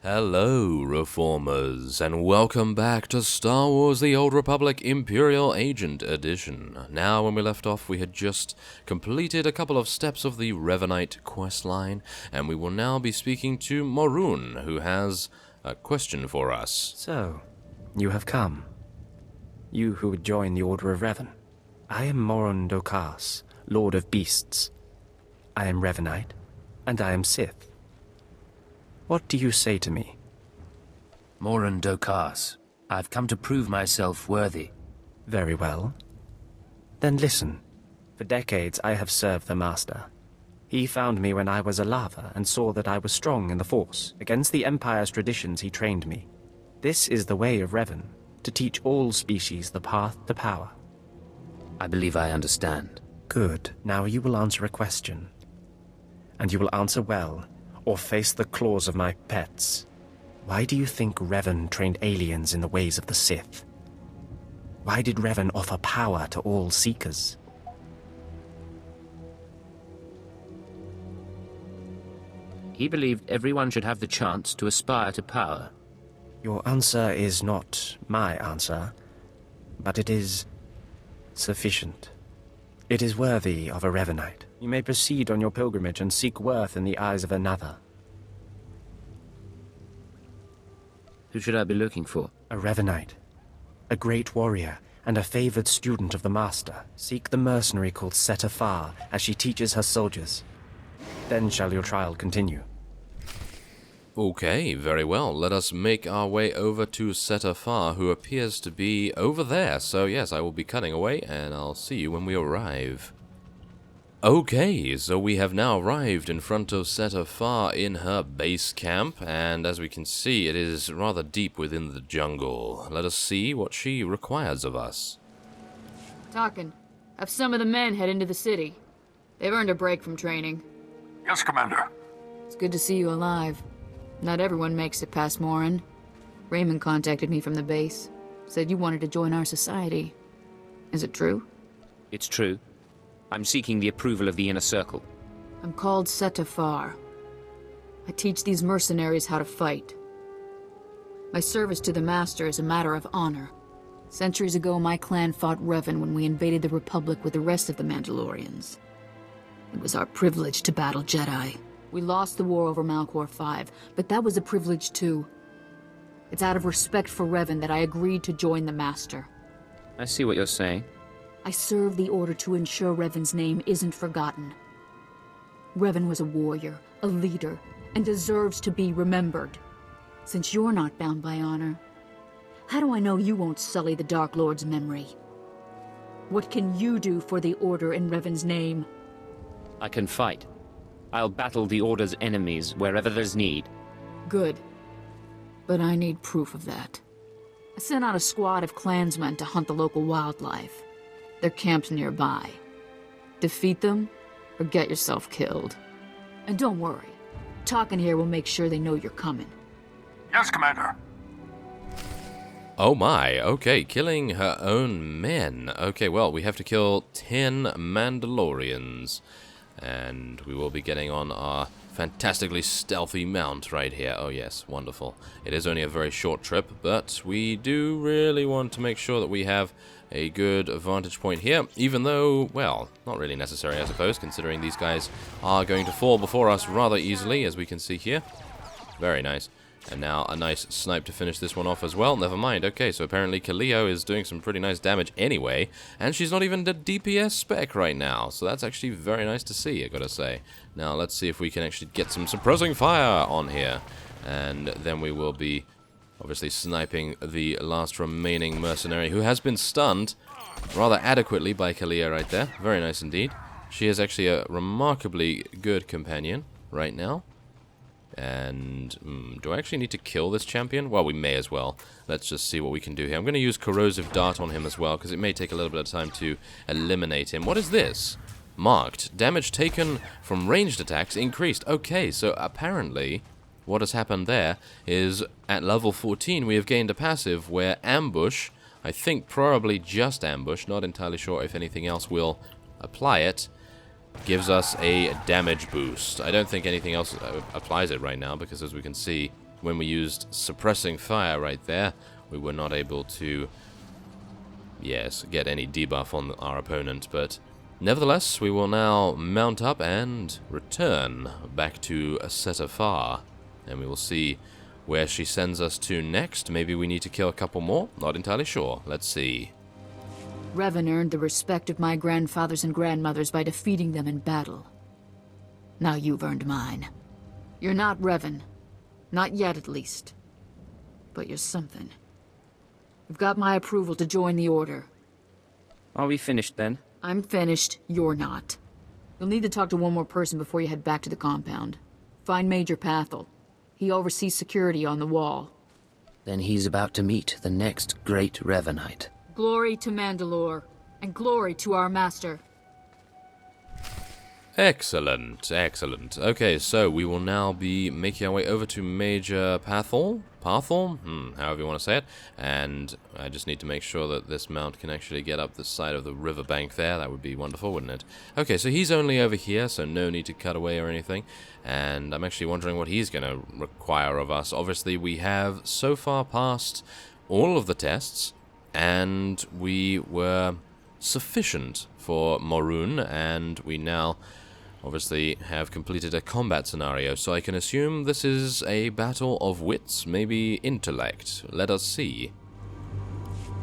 Hello, Reformers, and welcome back to Star Wars The Old Republic Imperial Agent Edition. Now, when we left off, we had just completed a couple of steps of the Revanite questline, and we will now be speaking to Morun, who has a question for us. So, you have come. You who would join the Order of Revan. I am Morun Dokas, Lord of Beasts. I am Revanite, and I am Sith. What do you say to me? Morun Dokas, I've come to prove myself worthy. Very well. Then listen. For decades I have served the Master. He found me when I was a lava and saw that I was strong in the Force. Against the Empire's traditions he trained me. This is the way of Revan, to teach all species the path to power. I believe I understand. Good. Now you will answer a question. And you will answer well, or face the claws of my pets. Why do you think Revan trained aliens in the ways of the Sith? Why did Revan offer power to all seekers? He believed everyone should have the chance to aspire to power. Your answer is not my answer, but it is sufficient. It is worthy of a Revanite. You may proceed on your pilgrimage and seek worth in the eyes of another. Who should I be looking for? A Revanite. A great warrior, and a favored student of the Master. Seek the mercenary called Setafar, as she teaches her soldiers. Then shall your trial continue. Okay, very well. Let us make our way over to Setafar, who appears to be over there. So yes, I will be cutting away, and I'll see you when we arrive. Okay, so we have now arrived in front of Setafar in her base camp, and as we can see, it is rather deep within the jungle. Let us see what she requires of us. Talking. Have some of the men head into the city. They've earned a break from training. Yes, Commander. It's good to see you alive. Not everyone makes it past Morin. Raymond contacted me from the base. Said you wanted to join our society. Is it true? It's true. I'm seeking the approval of the Inner Circle. I'm called Setafar. I teach these mercenaries how to fight. My service to the Master is a matter of honor. Centuries ago, my clan fought Revan when we invaded the Republic with the rest of the Mandalorians. It was our privilege to battle Jedi. We lost the war over Malchor 5, but that was a privilege too. It's out of respect for Revan that I agreed to join the Master. I see what you're saying. I serve the Order to ensure Revan's name isn't forgotten. Revan was a warrior, a leader, and deserves to be remembered. Since you're not bound by honor, how do I know you won't sully the Dark Lord's memory? What can you do for the Order in Revan's name? I can fight. I'll battle the Order's enemies wherever there's need. Good. But I need proof of that. I sent out a squad of clansmen to hunt the local wildlife. Their camp's nearby. Defeat them, or get yourself killed. And don't worry. Talking here will make sure they know you're coming. Yes, Commander. Oh my, okay, killing her own men. Okay, well, we have to kill 10 Mandalorians. And we will be getting on our fantastically stealthy mount right here. Oh yes, wonderful. It is only a very short trip, but we do really want to make sure that we have a good vantage point here, even though, well, not really necessary, I suppose, considering these guys are going to fall before us rather easily, as we can see here. Very nice. And now a nice snipe to finish this one off as well. Never mind. Okay, so apparently Kaleo is doing some pretty nice damage anyway, and she's not even the DPS spec right now, so that's actually very nice to see, I gotta say. Now let's see if we can actually get some suppressing fire on here, and then we will be obviously sniping the last remaining mercenary, who has been stunned rather adequately by Kaleo right there. Very nice indeed. She is actually a remarkably good companion right now. And, do I actually need to kill this champion? Well, we may as well. Let's just see what we can do here. I'm going to use Corrosive Dart on him as well, because it may take a little bit of time to eliminate him. What is this? Marked. Damage taken from ranged attacks increased. Okay, so apparently what has happened there is at level 14 we have gained a passive where Ambush, I think probably just Ambush, not entirely sure if anything else will apply it, gives us a damage boost. I don't think anything else applies it right now, because as we can see, when we used suppressing fire right there, we were not able to, yes, get any debuff on our opponent, but nevertheless, we will now mount up and return back to Setafar, and we will see where she sends us to next. Maybe we need to kill a couple more? Not entirely sure. Let's see. Revan earned the respect of my grandfathers and grandmothers by defeating them in battle. Now you've earned mine. You're not Revan. Not yet, at least. But you're something. You've got my approval to join the Order. Are we finished then? I'm finished. You're not. You'll need to talk to one more person before you head back to the compound. Find Major Pathel. He oversees security on the wall. Then he's about to meet the next great Revanite. Glory to Mandalore, and glory to our master. Excellent, excellent. Okay, so we will now be making our way over to Major Pathel, however you want to say it, and I just need to make sure that this mount can actually get up the side of the riverbank there. That would be wonderful, wouldn't it? Okay, so he's only over here, so no need to cut away or anything, and I'm actually wondering what he's going to require of us. Obviously, we have so far passed all of the tests, and we were sufficient for Morun, and we now obviously have completed a combat scenario, so I can assume this is a battle of wits, maybe intellect. Let us see.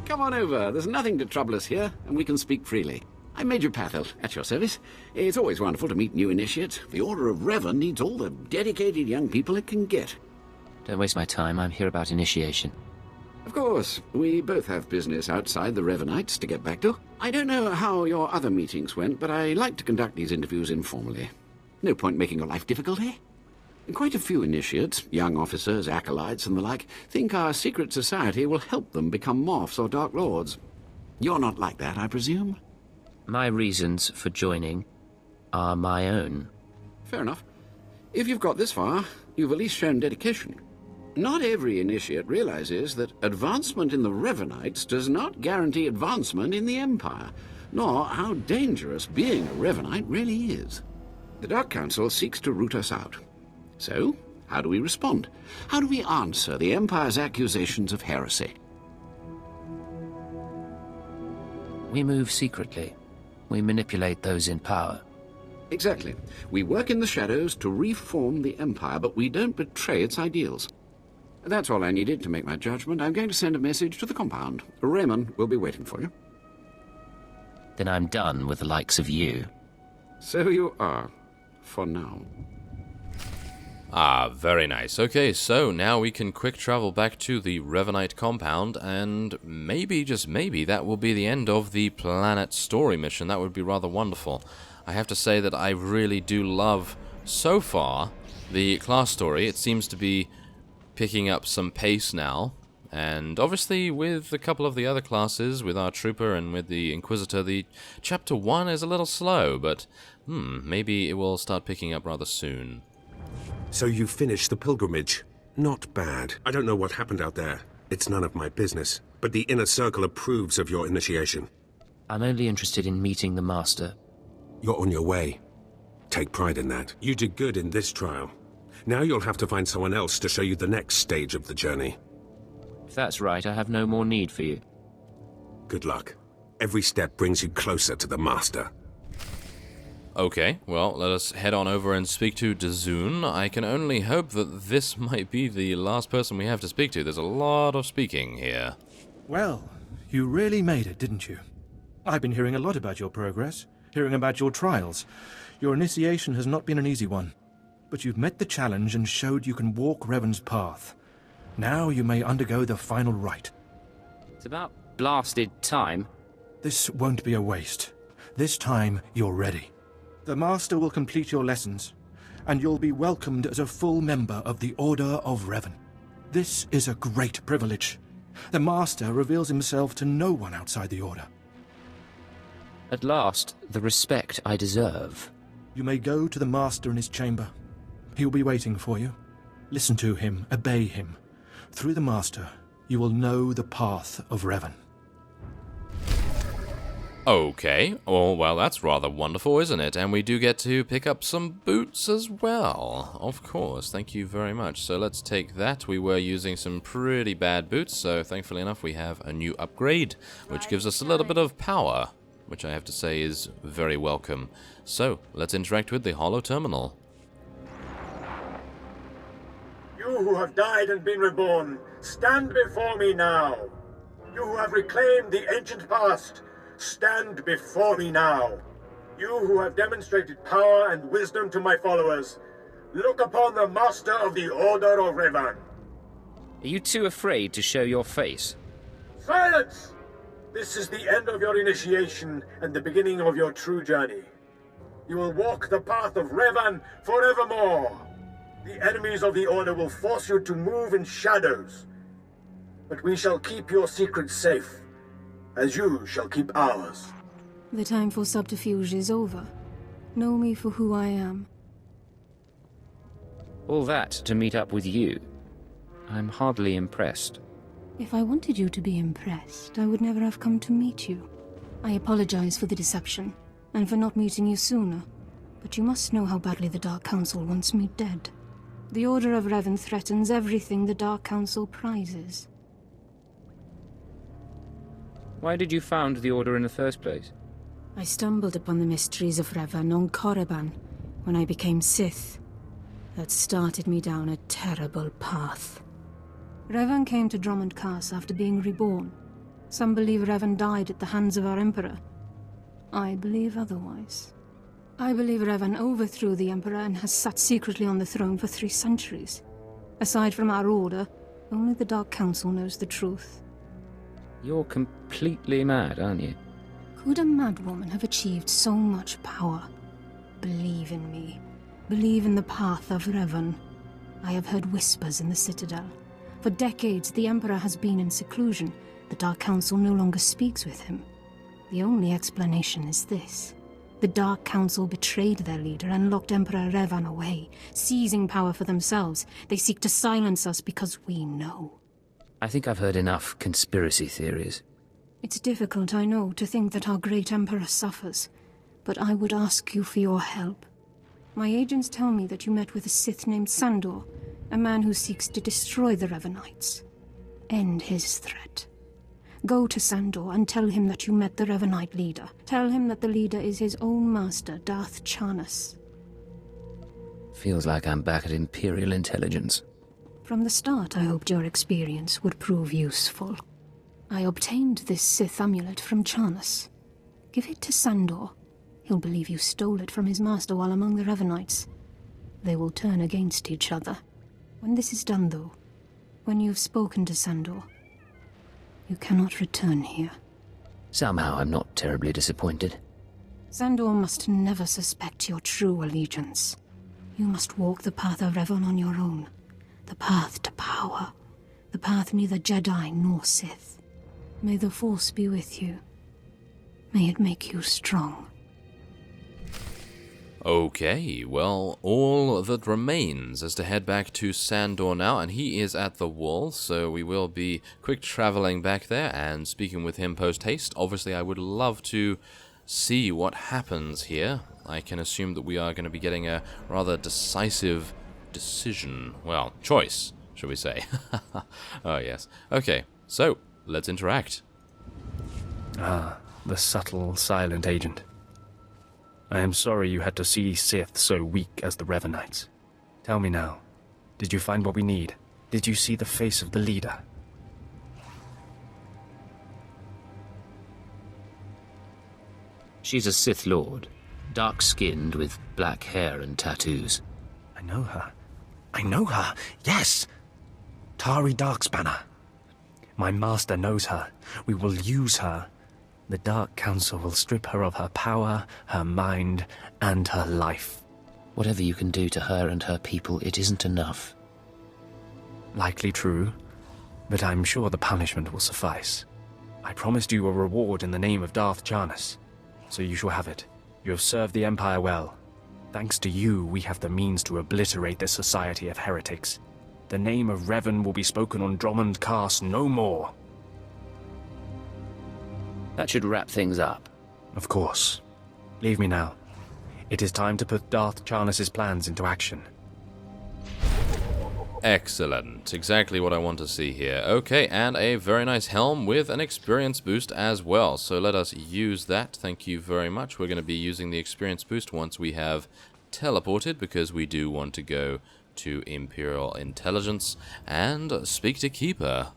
Come on over. There's nothing to trouble us here, and we can speak freely. I'm Major Pathel, at your service. It's always wonderful to meet new initiates. The Order of Revan needs all the dedicated young people it can get. Don't waste my time. I'm here about initiation. Of course, we both have business outside the Revanites to get back to. I don't know how your other meetings went, but I like to conduct these interviews informally. No point making your life difficult, eh? Quite a few initiates, young officers, acolytes, and the like, think our secret society will help them become morphs or Dark Lords. You're not like that, I presume? My reasons for joining are my own. Fair enough. If you've got this far, you've at least shown dedication. Not every initiate realizes that advancement in the Revanites does not guarantee advancement in the Empire, nor how dangerous being a Revanite really is. The Dark Council seeks to root us out. So, how do we respond? How do we answer the Empire's accusations of heresy? We move secretly. We manipulate those in power. Exactly. We work in the shadows to reform the Empire, but we don't betray its ideals. That's all I needed to make my judgment. I'm going to send a message to the compound. Raymond will be waiting for you. Then I'm done with the likes of you. So you are, for now. Ah, very nice. Okay, so now we can quick travel back to the Revanite compound, and maybe, just maybe, that will be the end of the planet story mission. That would be rather wonderful. I have to say that I really do love, so far, the class story. It seems to be picking up some pace now, and obviously with a couple of the other classes, with our Trooper and with the Inquisitor, the Chapter 1 is a little slow, but maybe it will start picking up rather soon. So you finished the pilgrimage. Not bad. I don't know what happened out there. It's none of my business. But the Inner Circle approves of your initiation. I'm only interested in meeting the Master. You're on your way. Take pride in that. You did good in this trial. Now you'll have to find someone else to show you the next stage of the journey. If that's right, I have no more need for you. Good luck. Every step brings you closer to the Master. Okay, well, let us head on over and speak to Dazun. I can only hope that this might be the last person we have to speak to. There's a lot of speaking here. Well, you really made it, didn't you? I've been hearing a lot about your progress, hearing about your trials. Your initiation has not been an easy one. But you've met the challenge and showed you can walk Revan's path. Now you may undergo the final rite. It's about blasted time. This won't be a waste. This time you're ready. The Master will complete your lessons, and you'll be welcomed as a full member of the Order of Revan. This is a great privilege. The Master reveals himself to no one outside the Order. At last, the respect I deserve. You may go to the Master in his chamber. He will be waiting for you. Listen to him, obey him. Through the Master, you will know the path of Revan. Okay, oh, well, that's rather wonderful, isn't it? And we do get to pick up some boots as well. Of course, thank you very much. So let's take that. We were using some pretty bad boots, so thankfully enough we have a new upgrade, which gives us a little bit of power, which I have to say is very welcome. So, let's interact with the Holo Terminal. You who have died and been reborn, stand before me now. You who have reclaimed the ancient past, stand before me now. You who have demonstrated power and wisdom to my followers, look upon the Master of the Order of Revan. Are you too afraid to show your face? Silence! This is the end of your initiation and the beginning of your true journey. You will walk the path of Revan forevermore. The enemies of the Order will force you to move in shadows. But we shall keep your secrets safe, as you shall keep ours. The time for subterfuge is over. Know me for who I am. All that to meet up with you. I'm hardly impressed. If I wanted you to be impressed, I would never have come to meet you. I apologize for the deception, and for not meeting you sooner. But you must know how badly the Dark Council wants me dead. The Order of Revan threatens everything the Dark Council prizes. Why did you found the Order in the first place? I stumbled upon the mysteries of Revan on Korriban when I became Sith. That started me down a terrible path. Revan came to Drummond Cass after being reborn. Some believe Revan died at the hands of our Emperor. I believe otherwise. I believe Revan overthrew the Emperor and has sat secretly on the throne for 3 centuries. Aside from our Order, only the Dark Council knows the truth. You're completely mad, aren't you? Could a madwoman have achieved so much power? Believe in me. Believe in the path of Revan. I have heard whispers in the Citadel. For decades, the Emperor has been in seclusion. The Dark Council no longer speaks with him. The only explanation is this. The Dark Council betrayed their leader and locked Emperor Revan away, seizing power for themselves. They seek to silence us because we know. I think I've heard enough conspiracy theories. It's difficult, I know, to think that our great Emperor suffers, but I would ask you for your help. My agents tell me that you met with a Sith named Sandor, a man who seeks to destroy the Revanites. End his threat. Go to Sandor and tell him that you met the Revanite leader. Tell him that the leader is his own master, Darth Charnas. Feels like I'm back at Imperial intelligence. From the start, I hoped your experience would prove useful. I obtained this Sith amulet from Charnas. Give it to Sandor. He'll believe you stole it from his master while among the Revanites. They will turn against each other. When this is done, though, when you've spoken to Sandor, you cannot return here. Somehow I'm not terribly disappointed. Sandor must never suspect your true allegiance. You must walk the path of Revan on your own. The path to power. The path neither Jedi nor Sith. May the Force be with you. May it make you strong. Okay, well, all that remains is to head back to Sandor now, and he is at the wall, so we will be quick traveling back there and speaking with him post-haste. Obviously, I would love to see what happens here. I can assume that we are going to be getting a rather decisive decision. Well, choice, shall we say. Oh, yes. Okay, so, let's interact. Ah, the subtle, silent agent. I am sorry you had to see Sith so weak as the Revanites. Tell me now, did you find what we need? Did you see the face of the leader? She's a Sith Lord, dark-skinned with black hair and tattoos. I know her. I know her, yes! Tari Darkspanner. My master knows her. We will use her. The Dark Council will strip her of her power, her mind, and her life. Whatever you can do to her and her people, it isn't enough. Likely true, but I'm sure the punishment will suffice. I promised you a reward in the name of Darth Charnas, so you shall have it. You have served the Empire well. Thanks to you, we have the means to obliterate this society of heretics. The name of Revan will be spoken on Drummond Cass no more. That should wrap things up. Of course. Leave me now. It is time to put Darth Charnus's plans into action. Excellent. Exactly what I want to see here. Okay, and a very nice helm with an experience boost as well. So let us use that. Thank you very much. We're going to be using the experience boost once we have teleported, because we do want to go to Imperial Intelligence and speak to Keeper.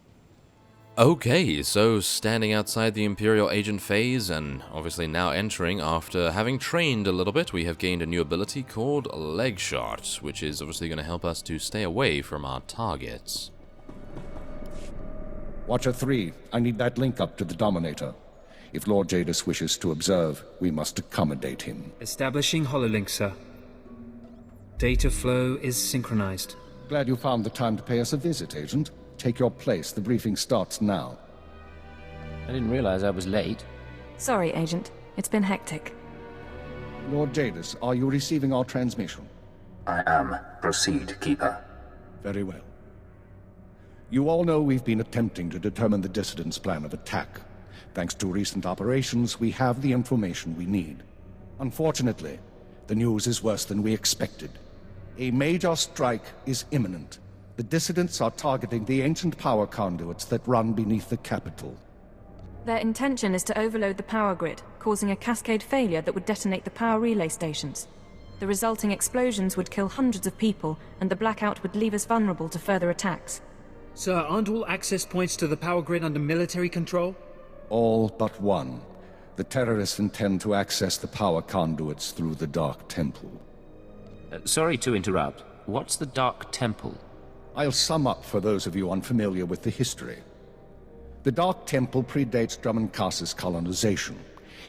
Okay, so standing outside the Imperial Agent phase, and obviously now entering after having trained a little bit, we have gained a new ability called Leg Shot, which is obviously going to help us to stay away from our targets. Watcher 3, I need that link up to the Dominator. If Lord Jadis wishes to observe, we must accommodate him. Establishing hololink, sir. Data flow is synchronized. Glad you found the time to pay us a visit, Agent. Take your place. The briefing starts now. I didn't realize I was late. Sorry, Agent. It's been hectic. Lord Jadis, are you receiving our transmission? I am. Proceed, Keeper. Very well. You all know we've been attempting to determine the Dissidents' plan of attack. Thanks to recent operations, we have the information we need. Unfortunately, the news is worse than we expected. A major strike is imminent. The Dissidents are targeting the ancient power conduits that run beneath the capital. Their intention is to overload the power grid, causing a cascade failure that would detonate the power relay stations. The resulting explosions would kill hundreds of people, and the blackout would leave us vulnerable to further attacks. Sir, aren't all access points to the power grid under military control? All but one. The terrorists intend to access the power conduits through the Dark Temple. Sorry to interrupt. What's the Dark Temple? I'll sum up for those of you unfamiliar with the history. The Dark Temple predates Drummond Cass's colonization.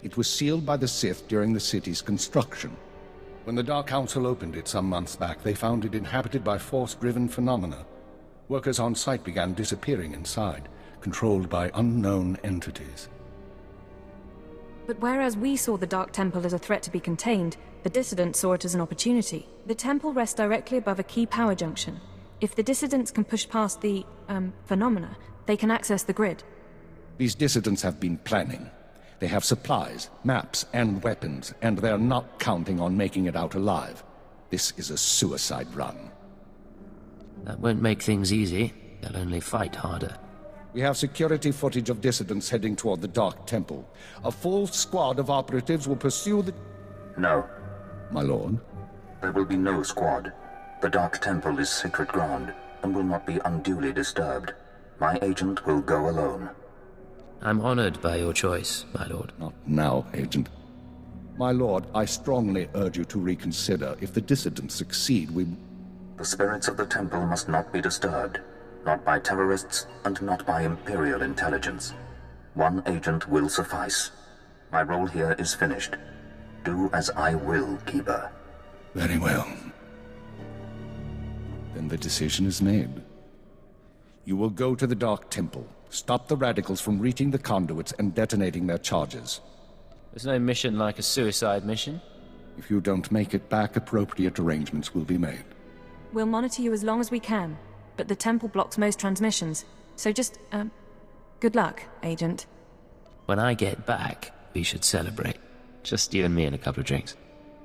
It was sealed by the Sith during the city's construction. When the Dark Council opened it some months back, they found it inhabited by force-driven phenomena. Workers on site began disappearing inside, controlled by unknown entities. But whereas we saw the Dark Temple as a threat to be contained, the Dissidents saw it as an opportunity. The temple rests directly above a key power junction. If the Dissidents can push past the, phenomena, they can access the grid. These Dissidents have been planning. They have supplies, maps, and weapons, and they're not counting on making it out alive. This is a suicide run. That won't make things easy. They'll only fight harder. We have security footage of Dissidents heading toward the Dark Temple. A full squad of operatives will pursue the... No. My lord? There will be no squad. The Dark Temple is sacred ground, and will not be unduly disturbed. My agent will go alone. I'm honored by your choice, my lord. Not now, Agent. My lord, I strongly urge you to reconsider. If the Dissidents succeed, we... The spirits of the temple must not be disturbed. Not by terrorists, and not by Imperial intelligence. One agent will suffice. My role here is finished. Do as I will, Keeper. Very well. Then the decision is made. You will go to the Dark Temple, stop the radicals from reaching the conduits and detonating their charges. There's no mission like a suicide mission. If you don't make it back, appropriate arrangements will be made. We'll monitor you as long as we can, but the temple blocks most transmissions. So just, good luck, Agent. When I get back, we should celebrate. Just you and me and a couple of drinks.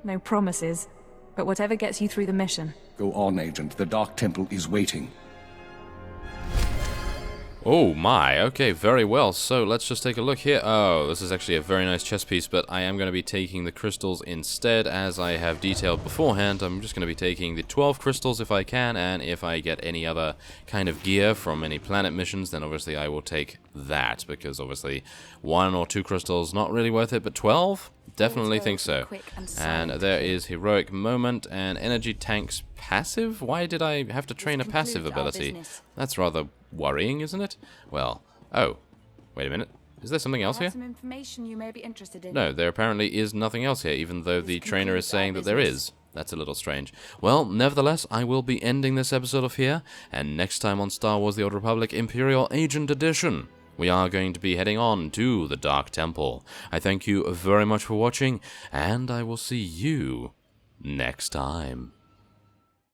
No promises, but whatever gets you through the mission. Go on, Agent. The Dark Temple is waiting. Oh my, okay, very well. So let's just take a look here. Oh, this is actually a very nice chess piece, but I am going to be taking the crystals instead, as I have detailed beforehand. I'm just going to be taking the 12 crystals if I can, and if I get any other kind of gear from any planet missions, then obviously I will take that, because obviously 1 or 2 crystals not really worth it, but 12? Definitely think so. And there is Heroic Moment and Energy Tanks passive? Why did I have to train a passive ability? That's rather worrying, isn't it? Well, oh, wait a minute. Is there something else here? Some information you may be interested in. No, there apparently is nothing else here, even though the trainer is saying that there is. That's a little strange. Well, nevertheless, I will be ending this episode off here, and next time on Star Wars The Old Republic Imperial Agent Edition, we are going to be heading on to the Dark Temple. I thank you very much for watching, and I will see you next time.